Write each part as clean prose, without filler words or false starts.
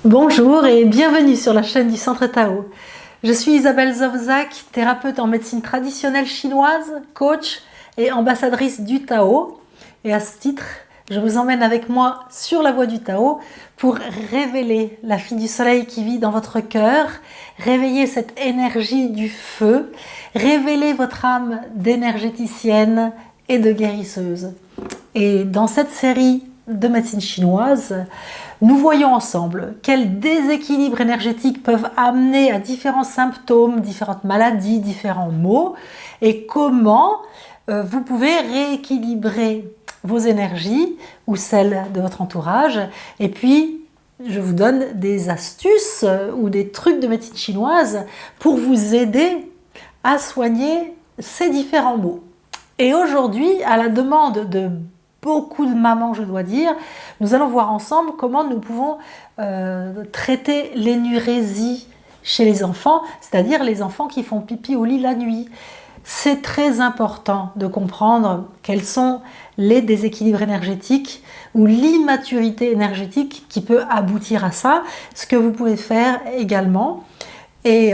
Bonjour et bienvenue sur la chaîne du Centre Tao. Je suis Isabelle Zovzak, thérapeute en médecine traditionnelle chinoise, coach et ambassadrice du Tao. Et à ce titre, je vous emmène avec moi sur la voie du Tao pour révéler la fille du soleil qui vit dans votre cœur, réveiller cette énergie du feu, révéler votre âme d'énergéticienne et de guérisseuse. Et dans cette série de médecine chinoise, nous voyons ensemble quels déséquilibres énergétiques peuvent amener à différents symptômes, différentes maladies, différents maux, et comment vous pouvez rééquilibrer vos énergies ou celles de votre entourage. Et puis, je vous donne des astuces ou des trucs de médecine chinoise pour vous aider à soigner ces différents maux. Et aujourd'hui, à la demande de beaucoup de mamans, je dois dire, nous allons voir ensemble comment nous pouvons traiter l'énurésie chez les enfants, c'est-à-dire les enfants qui font pipi au lit la nuit. C'est très important de comprendre quels sont les déséquilibres énergétiques ou l'immaturité énergétique qui peut aboutir à ça, ce que vous pouvez faire également. Et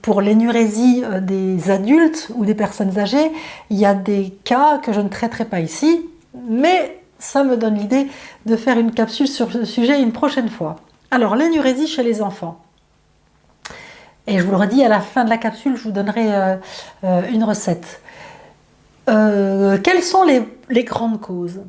pour l'énurésie des adultes ou des personnes âgées, il y a des cas que je ne traiterai pas ici, mais ça me donne l'idée de faire une capsule sur ce sujet une prochaine fois. Alors, l'énurésie chez les enfants. Et je vous le redis, à la fin de la capsule, je vous donnerai une recette. Quelles sont les grandes causes?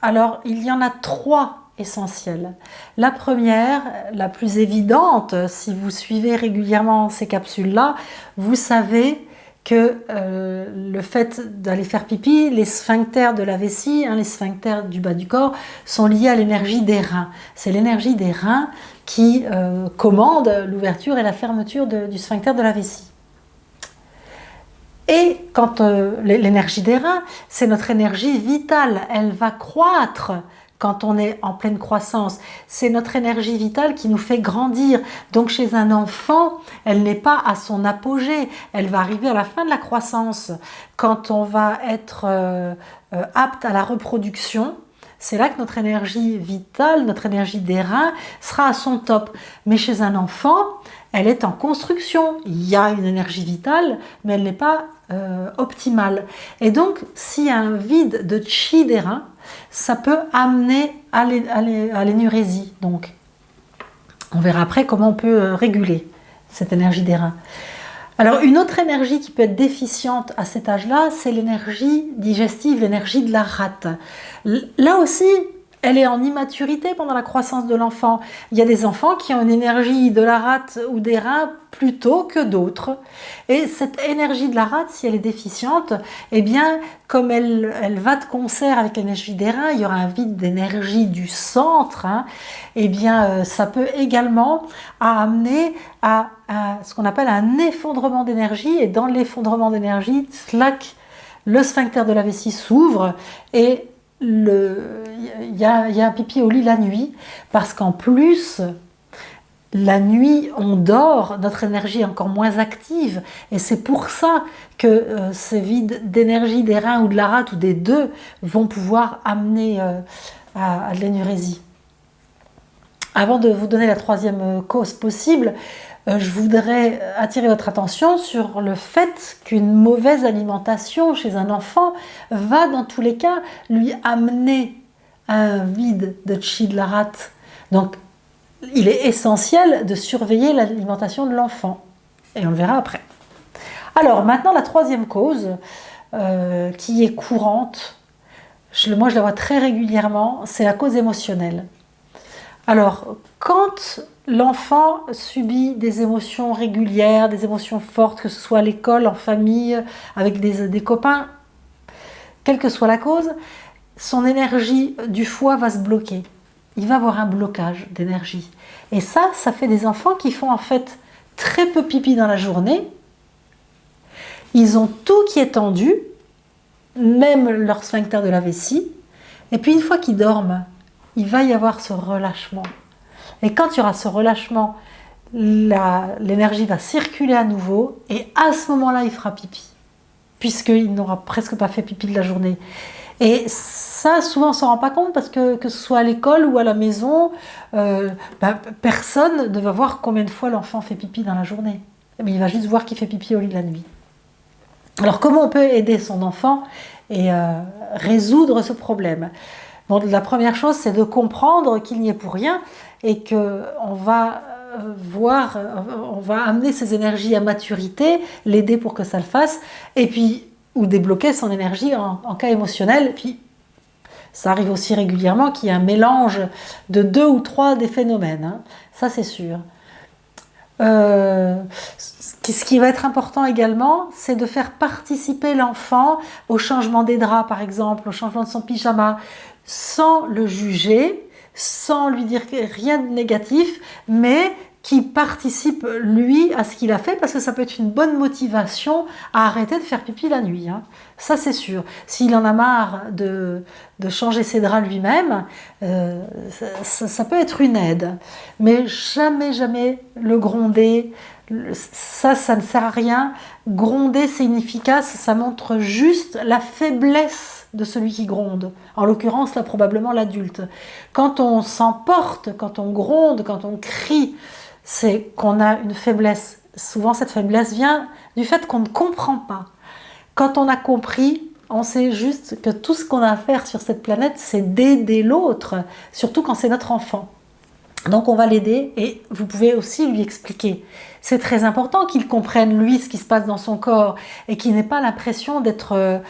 Alors, il y en a trois essentielles. La première, la plus évidente, si vous suivez régulièrement ces capsules-là, vous savez que le fait d'aller faire pipi, les sphincters de la vessie, les sphincters du bas du corps, sont liés à l'énergie des reins. C'est l'énergie des reins qui commande l'ouverture et la fermeture du sphincter de la vessie. Et quand l'énergie des reins, c'est notre énergie vitale, elle va croître quand on est en pleine croissance. C'est notre énergie vitale qui nous fait grandir. Donc chez un enfant, elle n'est pas à son apogée, elle va arriver à la fin de la croissance. Quand on va être apte à la reproduction, c'est là que notre énergie vitale, notre énergie des reins sera à son top. Mais chez un enfant, elle est en construction. Il y a une énergie vitale, mais elle n'est pas optimale. Et donc, s'il y a un vide de chi des reins, ça peut amener à l'énurésie. Donc, on verra après comment on peut réguler cette énergie des reins. Alors, une autre énergie qui peut être déficiente à cet âge-là, c'est l'énergie digestive, l'énergie de la rate. Là aussi, elle est en immaturité pendant la croissance de l'enfant. Il y a des enfants qui ont une énergie de la rate ou des reins plutôt que d'autres. Et cette énergie de la rate, si elle est déficiente, eh bien, comme elle va de concert avec l'énergie des reins, il y aura un vide d'énergie du centre, eh bien, ça peut également amener à ce qu'on appelle un effondrement d'énergie. Et dans l'effondrement d'énergie, slack, le sphincter de la vessie s'ouvre et il y a un pipi au lit la nuit, parce qu'en plus, la nuit, on dort, notre énergie est encore moins active, et c'est pour ça que ces vides d'énergie des reins ou de la rate ou des deux vont pouvoir amener à de l'énurésie. Avant de vous donner la troisième cause possible, je voudrais attirer votre attention sur le fait qu'une mauvaise alimentation chez un enfant va dans tous les cas lui amener un vide de chi de la rate. Donc il est essentiel de surveiller l'alimentation de l'enfant. Et on le verra après. Alors maintenant la troisième cause qui est courante, moi je la vois très régulièrement, c'est la cause émotionnelle. Alors, quand l'enfant subit des émotions régulières, des émotions fortes, que ce soit à l'école, en famille, avec des copains, quelle que soit la cause, son énergie du foie va se bloquer. Il va avoir un blocage d'énergie. Et ça fait des enfants qui font en fait très peu pipi dans la journée. Ils ont tout qui est tendu, même leur sphincter de la vessie. Et puis une fois qu'ils dorment, il va y avoir ce relâchement. Et quand il y aura ce relâchement, l'énergie va circuler à nouveau et à ce moment-là, il fera pipi. Puisqu'il n'aura presque pas fait pipi de la journée. Et ça, souvent, on ne s'en rend pas compte parce que ce soit à l'école ou à la maison, personne ne va voir combien de fois l'enfant fait pipi dans la journée. Mais il va juste voir qu'il fait pipi au lit la nuit. Alors, comment on peut aider son enfant et résoudre ce problème? Bon, la première chose, c'est de comprendre qu'il n'y est pour rien et qu'on va on va amener ses énergies à maturité, l'aider pour que ça le fasse, et puis ou débloquer son énergie en cas émotionnel. Et puis, ça arrive aussi régulièrement qu'il y ait un mélange de 2 ou 3 des phénomènes, hein. Ça, c'est sûr. Ce qui va être important également, c'est de faire participer l'enfant au changement des draps, par exemple, au changement de son pyjama, sans le juger, sans lui dire rien de négatif, mais qui participe, lui, à ce qu'il a fait, parce que ça peut être une bonne motivation à arrêter de faire pipi la nuit, hein. Ça, c'est sûr. S'il en a marre de changer ses draps lui-même, ça peut être une aide. Mais jamais, jamais le gronder, ça ne sert à rien. Gronder, c'est inefficace, ça montre juste la faiblesse de celui qui gronde. En l'occurrence, là, probablement l'adulte. Quand on s'emporte, quand on gronde, quand on crie, c'est qu'on a une faiblesse. Souvent, cette faiblesse vient du fait qu'on ne comprend pas. Quand on a compris, on sait juste que tout ce qu'on a à faire sur cette planète, c'est d'aider l'autre, surtout quand c'est notre enfant. Donc on va l'aider et vous pouvez aussi lui expliquer. C'est très important qu'il comprenne, lui, ce qui se passe dans son corps et qu'il n'ait pas l'impression d'être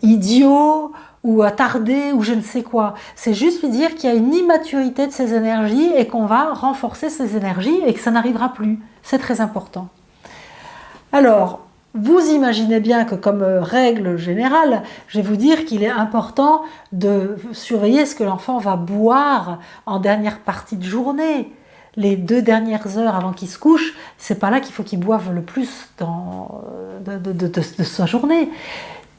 idiot ou attardé ou je ne sais quoi. C'est juste lui dire qu'il y a une immaturité de ses énergies et qu'on va renforcer ses énergies et que ça n'arrivera plus. C'est très important. Alors, vous imaginez bien que comme règle générale, je vais vous dire qu'il est important de surveiller ce que l'enfant va boire en dernière partie de journée. Les 2 dernières heures avant qu'il se couche, c'est pas là qu'il faut qu'il boive le plus de sa journée.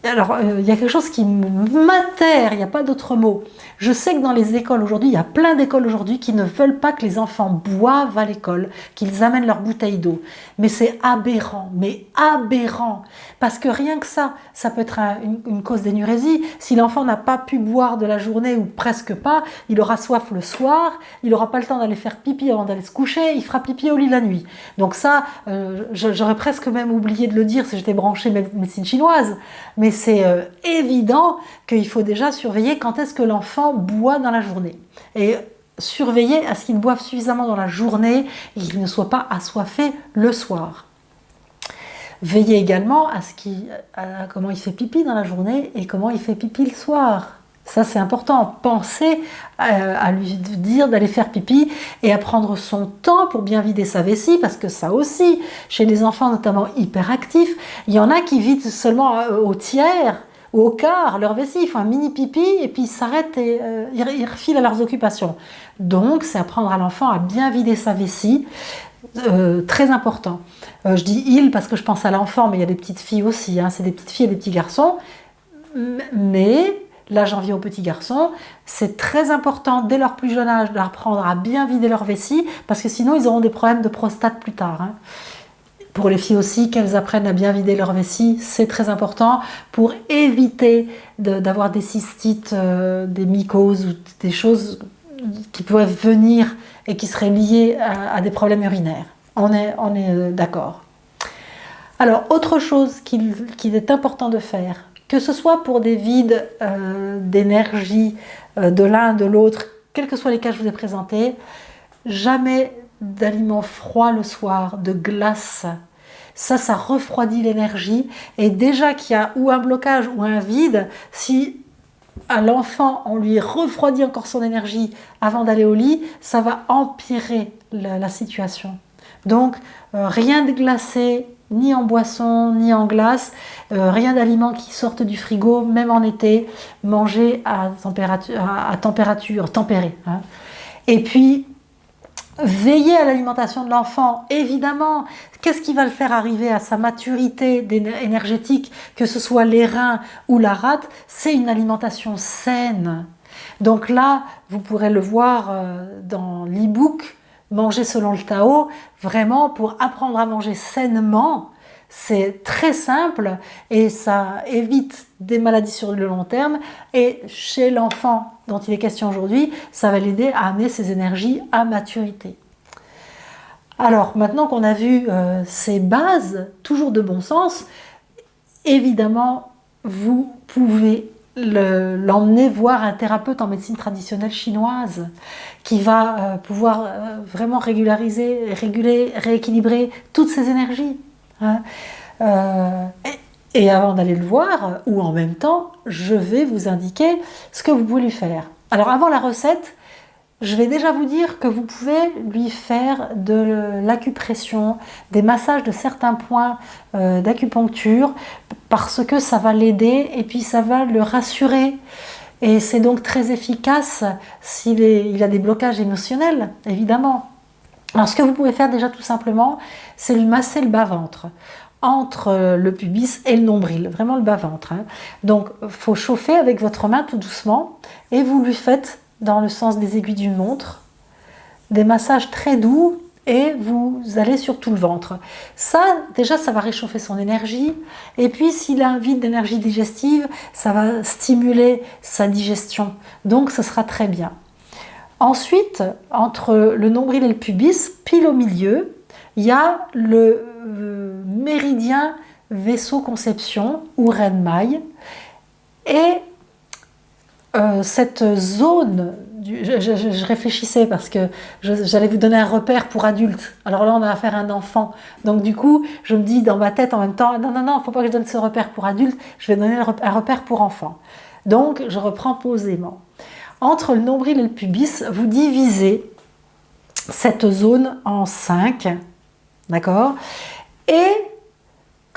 Alors, il y a quelque chose qui m'atterre, il n'y a pas d'autre mot. Je sais que dans les écoles aujourd'hui, il y a plein d'écoles aujourd'hui qui ne veulent pas que les enfants boivent à l'école, qu'ils amènent leur bouteille d'eau. Mais c'est aberrant, mais aberrant. Parce que rien que ça peut être une cause d'énurésie. Si l'enfant n'a pas pu boire de la journée ou presque pas, il aura soif le soir, il n'aura pas le temps d'aller faire pipi avant d'aller se coucher, il fera pipi au lit la nuit. Donc ça, j'aurais presque même oublié de le dire si j'étais branchée médecine chinoise. Mais c'est évident qu'il faut déjà surveiller quand est-ce que l'enfant boit dans la journée. Et surveiller à ce qu'il boive suffisamment dans la journée et qu'il ne soit pas assoiffé le soir. Veillez également à comment il fait pipi dans la journée et comment il fait pipi le soir. Ça, c'est important. Pensez à lui dire d'aller faire pipi et à prendre son temps pour bien vider sa vessie, parce que ça aussi, chez les enfants notamment hyperactifs, il y en a qui vident seulement au tiers ou au quart leur vessie. Ils font un mini pipi et puis ils s'arrêtent et ils refilent à leurs occupations. Donc, c'est apprendre à l'enfant à bien vider sa vessie. Très important. Je dis il parce que je pense à l'enfant, mais il y a des petites filles aussi, hein. C'est des petites filles et des petits garçons. Mais là, j'en viens aux petits garçons. C'est très important, dès leur plus jeune âge, d'apprendre à bien vider leur vessie, parce que sinon, ils auront des problèmes de prostate plus tard, hein. Pour les filles aussi, qu'elles apprennent à bien vider leur vessie, c'est très important pour éviter d'avoir des cystites, des mycoses ou des choses qui peuvent venir et qui seraient liées à des problèmes urinaires. On est d'accord. Alors, autre chose qu'il est important de faire, que ce soit pour des vides d'énergie de l'un, de l'autre, quels que soient les cas que je vous ai présentés, jamais d'aliments froids le soir, de glace. Ça refroidit l'énergie. Et déjà qu'il y a ou un blocage ou un vide, si à l'enfant on lui refroidit encore son énergie avant d'aller au lit, ça va empirer la situation. Donc, rien de glacé, ni en boisson, ni en glace, rien d'aliments qui sortent du frigo, même en été, manger à température tempérée, hein. Et puis, veiller à l'alimentation de l'enfant, évidemment. Qu'est-ce qui va le faire arriver à sa maturité énergétique, que ce soit les reins ou la rate? C'est une alimentation saine. Donc là, vous pourrez le voir dans l'e-book, Manger selon le Tao, vraiment pour apprendre à manger sainement. C'est très simple et ça évite des maladies sur le long terme. Et chez l'enfant dont il est question aujourd'hui, ça va l'aider à amener ses énergies à maturité. Alors, maintenant qu'on a vu ces bases, toujours de bon sens, évidemment, vous pouvez l'emmener voir un thérapeute en médecine traditionnelle chinoise qui va pouvoir vraiment régulariser, réguler, rééquilibrer toutes ces énergies. Hein. Et avant d'aller le voir, ou en même temps, je vais vous indiquer ce que vous pouvez lui faire. Alors avant la recette, je vais déjà vous dire que vous pouvez lui faire de l'acupression, des massages de certains points d'acupuncture, parce que ça va l'aider et puis ça va le rassurer. Et c'est donc très efficace s'il a des blocages émotionnels, évidemment. Alors ce que vous pouvez faire déjà tout simplement, c'est lui masser le bas-ventre, entre le pubis et le nombril, vraiment le bas-ventre. Hein. Donc il faut chauffer avec votre main tout doucement et vous lui faites dans le sens des aiguilles d'une montre, des massages très doux et vous allez sur tout le ventre. Ça, déjà, ça va réchauffer son énergie et puis s'il a un vide d'énergie digestive, ça va stimuler sa digestion. Donc, ce sera très bien. Ensuite, entre le nombril et le pubis, pile au milieu, il y a le méridien vaisseau-conception ou Renmaï et cette zone, je réfléchissais parce que j'allais vous donner un repère pour adultes. Alors là, on a affaire à un enfant. Donc du coup, je me dis dans ma tête en même temps, non, il ne faut pas que je donne ce repère pour adultes, je vais donner un repère pour enfants. Donc, je reprends posément. Entre le nombril et le pubis, vous divisez cette zone en 5, d'accord? Et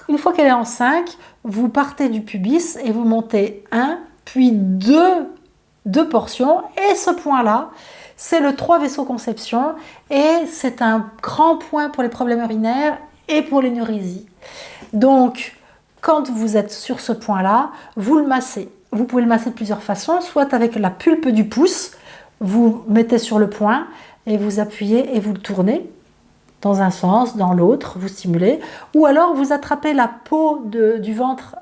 une fois qu'elle est en 5, vous partez du pubis et vous montez 1, puis deux portions, et ce point-là, c'est le 3 vaisseaux conception, et c'est un grand point pour les problèmes urinaires et pour l'énurésie. Donc, quand vous êtes sur ce point-là, vous le massez. Vous pouvez le masser de plusieurs façons, soit avec la pulpe du pouce, vous mettez sur le point, et vous appuyez et vous le tournez, dans un sens, dans l'autre, vous stimulez, ou alors vous attrapez la peau du ventre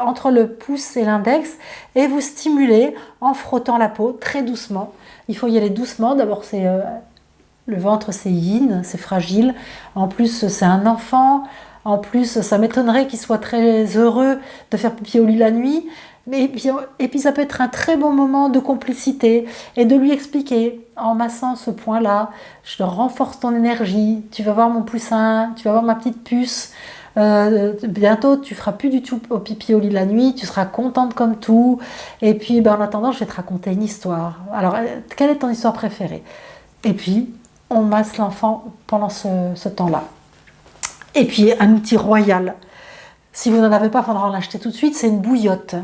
entre le pouce et l'index et vous stimulez en frottant la peau très doucement. Il faut y aller doucement, d'abord le ventre c'est yin, c'est fragile, en plus c'est un enfant, en plus ça m'étonnerait qu'il soit très heureux de faire pipi au lit la nuit, et puis ça peut être un très bon moment de complicité et de lui expliquer en massant ce point-là, je renforce ton énergie, tu vas voir mon poussin, tu vas voir ma petite puce, bientôt tu feras plus du tout au pipi au lit la nuit, tu seras contente comme tout, et puis en attendant je vais te raconter une histoire. Alors quelle est ton histoire préférée? Et puis on masse l'enfant pendant ce temps-là. Et puis un outil royal. Si vous n'en avez pas, il faudra en acheter tout de suite, c'est une bouillotte.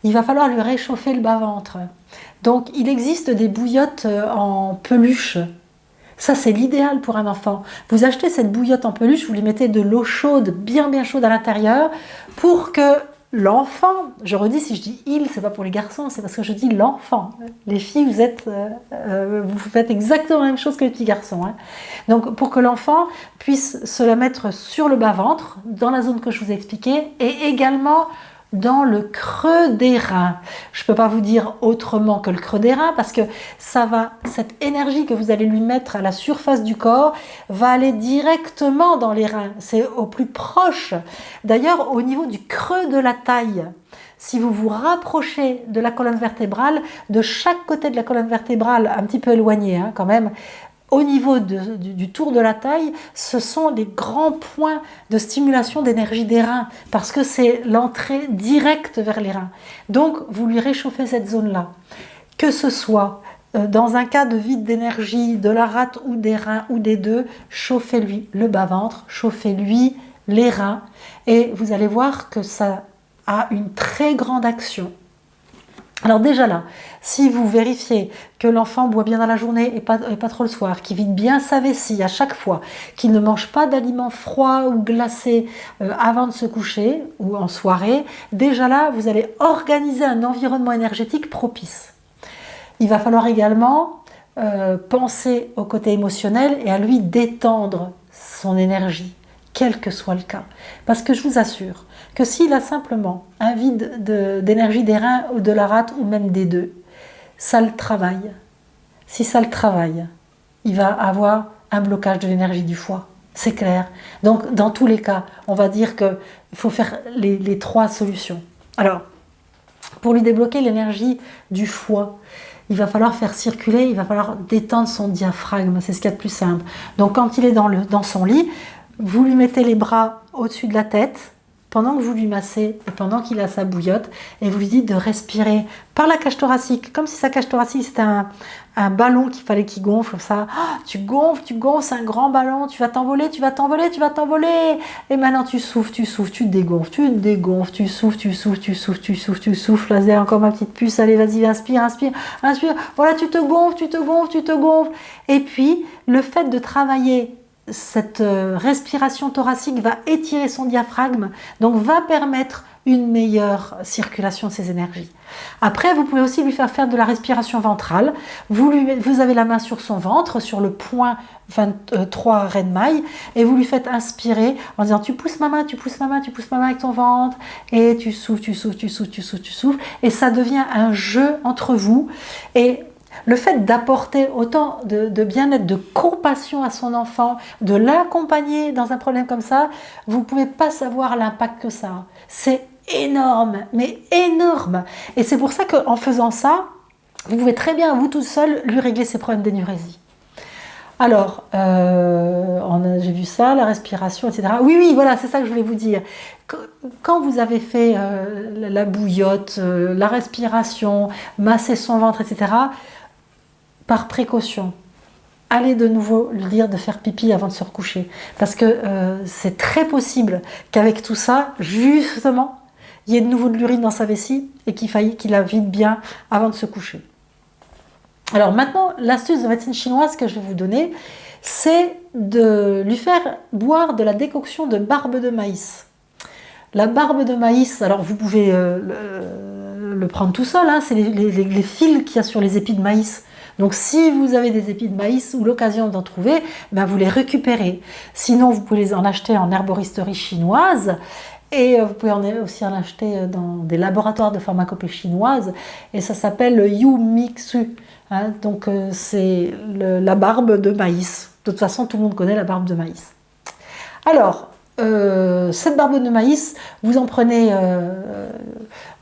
Il va falloir lui réchauffer le bas-ventre. Donc, il existe des bouillottes en peluche. Ça, c'est l'idéal pour un enfant. Vous achetez cette bouillotte en peluche, vous lui mettez de l'eau chaude, bien chaude à l'intérieur, pour que l'enfant, je redis, si je dis il, c'est pas pour les garçons, c'est parce que je dis l'enfant. Les filles, vous faites exactement la même chose que les petits garçons. Hein. Donc, pour que l'enfant puisse se la mettre sur le bas-ventre, dans la zone que je vous ai expliquée, et également dans le creux des reins. Je ne peux pas vous dire autrement que le creux des reins parce que cette énergie que vous allez lui mettre à la surface du corps va aller directement dans les reins. C'est au plus proche. D'ailleurs, au niveau du creux de la taille, si vous vous rapprochez de la colonne vertébrale, de chaque côté de la colonne vertébrale, un petit peu éloigné hein, quand même, au niveau du tour de la taille, ce sont les grands points de stimulation d'énergie des reins, parce que c'est l'entrée directe vers les reins. Donc, vous lui réchauffez cette zone-là. Que ce soit dans un cas de vide d'énergie, de la rate ou des reins ou des deux, chauffez-lui le bas-ventre, chauffez-lui les reins, et vous allez voir que ça a une très grande action. Alors déjà là, si vous vérifiez que l'enfant boit bien dans la journée et pas trop le soir, qu'il vide bien sa vessie à chaque fois, qu'il ne mange pas d'aliments froids ou glacés avant de se coucher ou en soirée, déjà là, vous allez organiser un environnement énergétique propice. Il va falloir également penser au côté émotionnel et à lui détendre son énergie. quel que soit le cas. Parce que je vous assure que s'il a simplement un vide d'énergie des reins ou de la rate ou même des deux, ça le travaille. Si ça le travaille, il va avoir un blocage de l'énergie du foie. C'est clair. Donc, dans tous les cas, on va dire qu'il faut faire les 3 solutions. Alors, pour lui débloquer l'énergie du foie, il va falloir faire circuler, il va falloir détendre son diaphragme. C'est ce qu'il y a de plus simple. Donc, quand il est dans son lit, vous lui mettez les bras au-dessus de la tête, pendant que vous lui massez et pendant qu'il a sa bouillotte, et vous lui dites de respirer par la cage thoracique, comme si sa cage thoracique c'était un ballon qu'il fallait qu'il gonfle, comme ça. Oh, tu gonfles, c'est un grand ballon, tu vas t'envoler, tu vas t'envoler, tu vas t'envoler. Et maintenant tu souffles, tu dégonfles, tu souffles, tu souffles. Là, c'est encore ma petite puce, allez, vas-y, inspire. Voilà, tu te gonfles. Et puis, le fait de travailler cette respiration thoracique va étirer son diaphragme, donc va permettre une meilleure circulation de ses énergies. Après, vous pouvez aussi lui faire de la respiration ventrale. Vous avez la main sur son ventre, sur le point 23 Renmaï, et vous lui faites inspirer en disant tu pousses ma main avec ton ventre, et tu souffles, et ça devient un jeu entre vous. Et le fait d'apporter autant de bien-être, de compassion à son enfant, de l'accompagner dans un problème comme ça, vous ne pouvez pas savoir l'impact que ça a. C'est énorme, mais énorme. Et c'est pour ça qu'en faisant ça, vous pouvez très bien, vous tout seul, lui régler ses problèmes d'énurésie. Alors, j'ai vu ça, la respiration, etc. Oui, voilà, c'est ça que je voulais vous dire. Quand vous avez fait la bouillotte, la respiration, masser son ventre, etc., par précaution, allez de nouveau lui dire de faire pipi avant de se recoucher. Parce que c'est très possible qu'avec tout ça, justement, il y ait de nouveau de l'urine dans sa vessie et qu'il la vide bien avant de se coucher. Alors maintenant, l'astuce de médecine chinoise que je vais vous donner, c'est de lui faire boire de la décoction de barbe de maïs. La barbe de maïs, alors vous pouvez le prendre tout seul, hein, c'est les fils qu'il y a sur les épis de maïs. Donc si vous avez des épis de maïs ou l'occasion d'en trouver, ben vous les récupérez. Sinon, vous pouvez en acheter en herboristerie chinoise et vous pouvez aussi en acheter dans des laboratoires de pharmacopée chinoise et ça s'appelle le Yu Mixu. Hein, donc c'est la barbe de maïs. De toute façon, tout le monde connaît la barbe de maïs. Alors, cette barbe de maïs, vous en prenez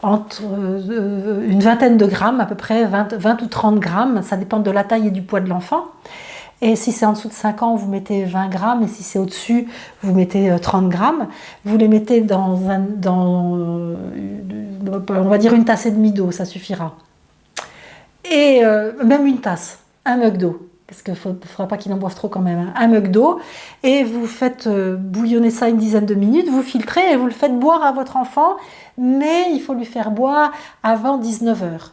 entre une vingtaine de grammes, à peu près 20 ou 30 grammes, ça dépend de la taille et du poids de l'enfant. Et si c'est en dessous de 5 ans, vous mettez 20 grammes, et si c'est au-dessus, vous mettez 30 grammes. Vous les mettez dans on va dire une tasse et demie d'eau, ça suffira. Et même une tasse, un mug d'eau. Parce qu'il ne faudra pas qu'il en boive trop quand même, hein. Un mug d'eau, et vous faites bouillonner ça une dizaine de minutes, vous filtrez et vous le faites boire à votre enfant, mais il faut lui faire boire avant 19h.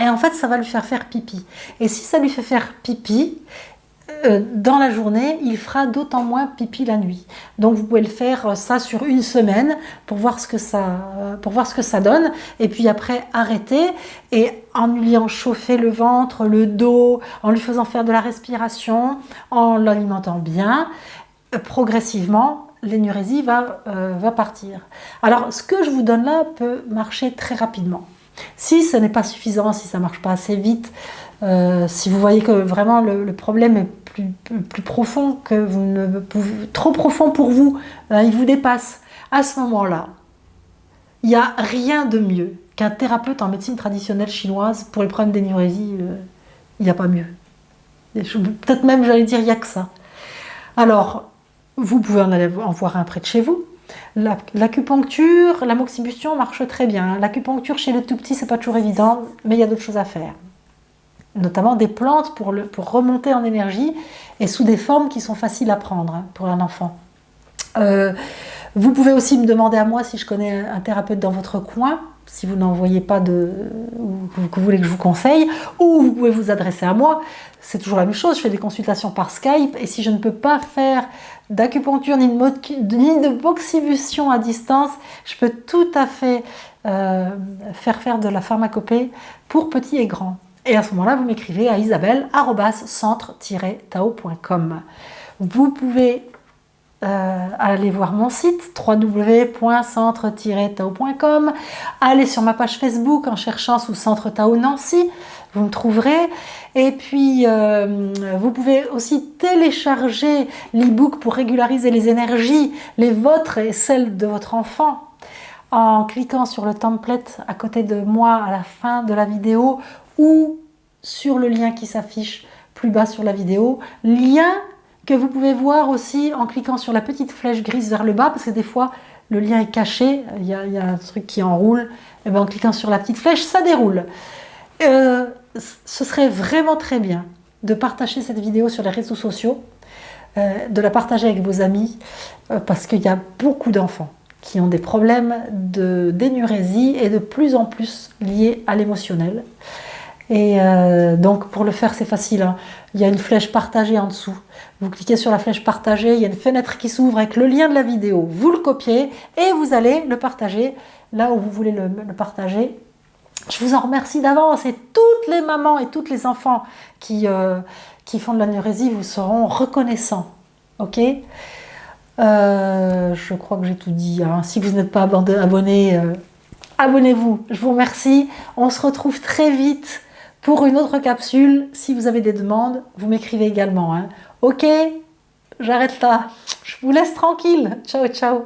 Et en fait, ça va lui faire pipi. Et si ça lui fait faire pipi, dans la journée, il fera d'autant moins pipi la nuit. Donc vous pouvez le faire ça sur une semaine pour voir ce que ça donne. Et puis après, arrêter et en lui en chauffer le ventre, le dos, en lui faisant faire de la respiration, en l'alimentant bien, progressivement, l'énurésie va partir. Alors, ce que je vous donne là peut marcher très rapidement. Si ce n'est pas suffisant, si ça ne marche pas assez vite, si vous voyez que vraiment le problème est plus profond, que vous ne pouvez, trop profond pour vous, il vous dépasse, à ce moment-là, il n'y a rien de mieux qu'un thérapeute en médecine traditionnelle chinoise pour les problèmes d'énurésie. Il n'y a pas mieux. Peut-être même, j'allais dire, il n'y a que ça. Alors, vous pouvez en voir un près de chez vous. L'acupuncture, la moxibustion marche très bien. L'acupuncture chez le tout petit, c'est pas toujours évident, mais il y a d'autres choses à faire. Notamment des plantes pour remonter en énergie et sous des formes qui sont faciles à prendre, hein, pour un enfant. Vous pouvez aussi me demander à moi si je connais un thérapeute dans votre coin, si vous n'en voyez pas ou que vous voulez que je vous conseille, ou vous pouvez vous adresser à moi. C'est toujours la même chose, je fais des consultations par Skype, et si je ne peux pas faire d'acupuncture ni de moxibustión à distance, je peux tout à fait faire de la pharmacopée pour petits et grands. Et à ce moment-là, vous m'écrivez à isabelle@centre-tao.com. Vous pouvez allez voir mon site www.centre-tao.com, allez sur ma page Facebook en cherchant sous Centre Tao Nancy, vous me trouverez. Et puis vous pouvez aussi télécharger l'e-book pour régulariser les énergies, les vôtres et celles de votre enfant, en cliquant sur le template à côté de moi à la fin de la vidéo ou sur le lien qui s'affiche plus bas sur la vidéo, lien que vous pouvez voir aussi en cliquant sur la petite flèche grise vers le bas, parce que des fois le lien est caché, il y a un truc qui enroule, et bien en cliquant sur la petite flèche, ça déroule. Ce serait vraiment très bien de partager cette vidéo sur les réseaux sociaux, de la partager avec vos amis, parce qu'il y a beaucoup d'enfants qui ont des problèmes d'énurésie et de plus en plus liés à l'émotionnel. Et donc pour le faire c'est facile, hein. Il y a une flèche partagée en dessous. Vous cliquez sur la flèche partagée, il y a une fenêtre qui s'ouvre avec le lien de la vidéo. Vous le copiez et vous allez le partager là où vous voulez le partager. Je vous en remercie d'avance et toutes les mamans et tous les enfants qui font de l'anurésie vous seront reconnaissants. Ok ? Je crois que j'ai tout dit, hein. Si vous n'êtes pas abonné, abonnez-vous. Je vous remercie. On se retrouve très vite pour une autre capsule. Si vous avez des demandes, vous m'écrivez également, hein. Ok, j'arrête là. Je vous laisse tranquille. Ciao, ciao.